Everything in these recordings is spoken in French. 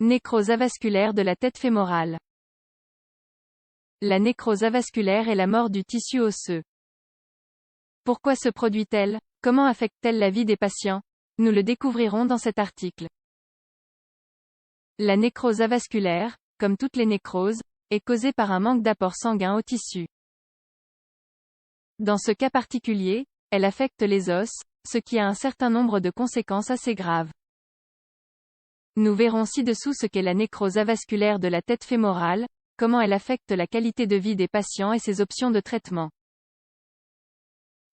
Nécrose avasculaire de la tête fémorale. La nécrose avasculaire est la mort du tissu osseux. Pourquoi se produit-elle? Comment affecte-t-elle la vie des patients? Nous le découvrirons dans cet article. La nécrose avasculaire, comme toutes les nécroses, est causée par un manque d'apport sanguin au tissu. Dans ce cas particulier, elle affecte les os, ce qui a un certain nombre de conséquences assez graves. Nous verrons ci-dessous ce qu'est la nécrose avasculaire de la tête fémorale, comment elle affecte la qualité de vie des patients et ses options de traitement.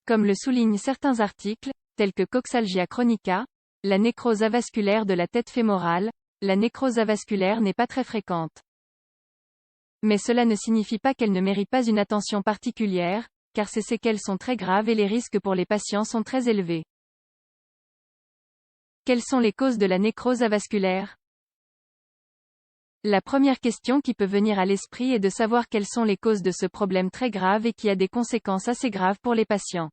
Comme le soulignent certains articles, tels que Coxalgia chronica, la nécrose avasculaire de la tête fémorale, la nécrose avasculaire n'est pas très fréquente. Mais cela ne signifie pas qu'elle ne mérite pas une attention particulière, car ses séquelles sont très graves et les risques pour les patients sont très élevés. Quelles sont les causes de la nécrose avasculaire? La première question qui peut venir à l'esprit est de savoir quelles sont les causes de ce problème très grave et qui a des conséquences assez graves pour les patients.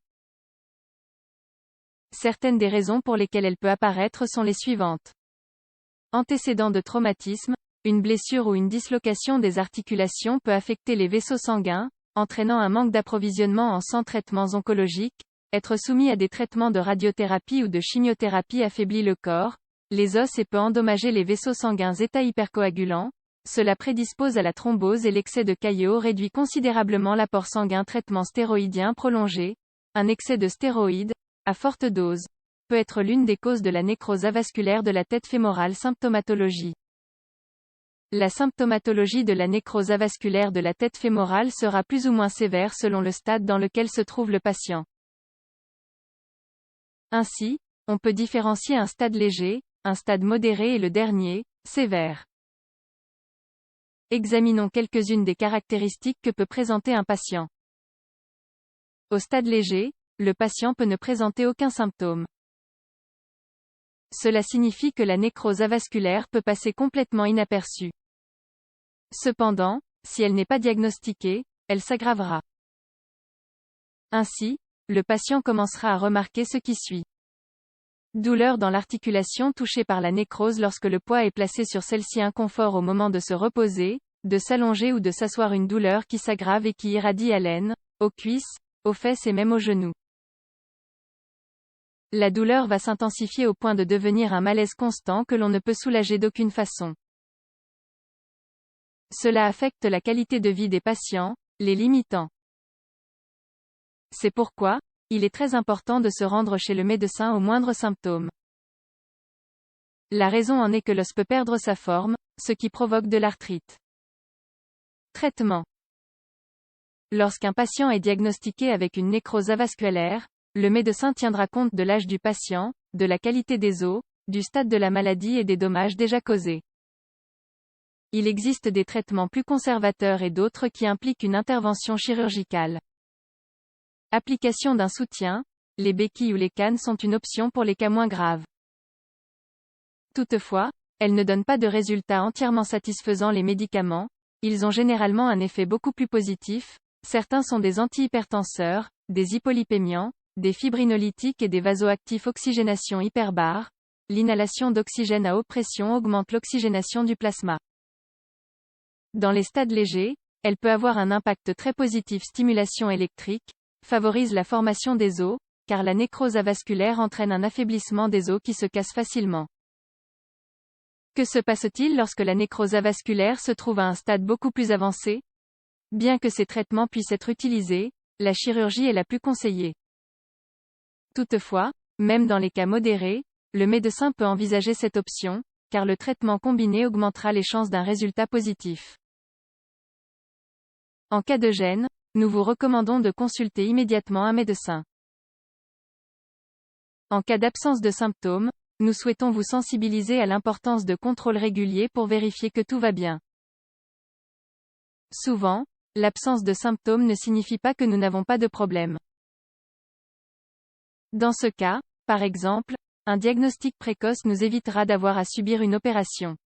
Certaines des raisons pour lesquelles elle peut apparaître sont les suivantes. Antécédent de traumatisme, une blessure ou une dislocation des articulations peut affecter les vaisseaux sanguins, entraînant un manque d'approvisionnement en sang. Traitements oncologiques, être soumis à des traitements de radiothérapie ou de chimiothérapie affaiblit le corps, les os et peut endommager les vaisseaux sanguins. État hypercoagulant, cela prédispose à la thrombose et l'excès de KO réduit considérablement l'apport sanguin. Traitement stéroïdien prolongé, un excès de stéroïdes, à forte dose, peut être l'une des causes de la nécrose avasculaire de la tête fémorale. Symptomatologie. La symptomatologie de la nécrose avasculaire de la tête fémorale sera plus ou moins sévère selon le stade dans lequel se trouve le patient. Ainsi, on peut différencier un stade léger, un stade modéré et le dernier, sévère. Examinons quelques-unes des caractéristiques que peut présenter un patient. Au stade léger, le patient peut ne présenter aucun symptôme. Cela signifie que la nécrose avasculaire peut passer complètement inaperçue. Cependant, si elle n'est pas diagnostiquée, elle s'aggravera. Ainsi, le patient commencera à remarquer ce qui suit. Douleur dans l'articulation touchée par la nécrose lorsque le poids est placé sur celle-ci. Inconfort au moment de se reposer, de s'allonger ou de s'asseoir. Une douleur qui s'aggrave et qui irradie à l'aine, aux cuisses, aux fesses et même aux genoux. La douleur va s'intensifier au point de devenir un malaise constant que l'on ne peut soulager d'aucune façon. Cela affecte la qualité de vie des patients, les limitant. C'est pourquoi, il est très important de se rendre chez le médecin au moindre symptôme. La raison en est que l'os peut perdre sa forme, ce qui provoque de l'arthrite. Traitement. Lorsqu'un patient est diagnostiqué avec une nécrose avasculaire, le médecin tiendra compte de l'âge du patient, de la qualité des os, du stade de la maladie et des dommages déjà causés. Il existe des traitements plus conservateurs et d'autres qui impliquent une intervention chirurgicale. Application d'un soutien, les béquilles ou les cannes sont une option pour les cas moins graves. Toutefois, elles ne donnent pas de résultats entièrement satisfaisants. Les médicaments, ils ont généralement un effet beaucoup plus positif. Certains sont des antihypertenseurs, des hypolipémiants, des fibrinolytiques et des vasoactifs. Oxygénation hyperbare. L'inhalation d'oxygène à haute pression augmente l'oxygénation du plasma. Dans les stades légers, elle peut avoir un impact très positif. Stimulation électrique favorise la formation des os, car la nécrose avasculaire entraîne un affaiblissement des os qui se cassent facilement. Que se passe-t-il lorsque la nécrose avasculaire se trouve à un stade beaucoup plus avancé? Bien que ces traitements puissent être utilisés, la chirurgie est la plus conseillée. Toutefois, même dans les cas modérés, le médecin peut envisager cette option, car le traitement combiné augmentera les chances d'un résultat positif. En cas de gêne, nous vous recommandons de consulter immédiatement un médecin. En cas d'absence de symptômes, nous souhaitons vous sensibiliser à l'importance de contrôles réguliers pour vérifier que tout va bien. Souvent, l'absence de symptômes ne signifie pas que nous n'avons pas de problème. Dans ce cas, par exemple, un diagnostic précoce nous évitera d'avoir à subir une opération.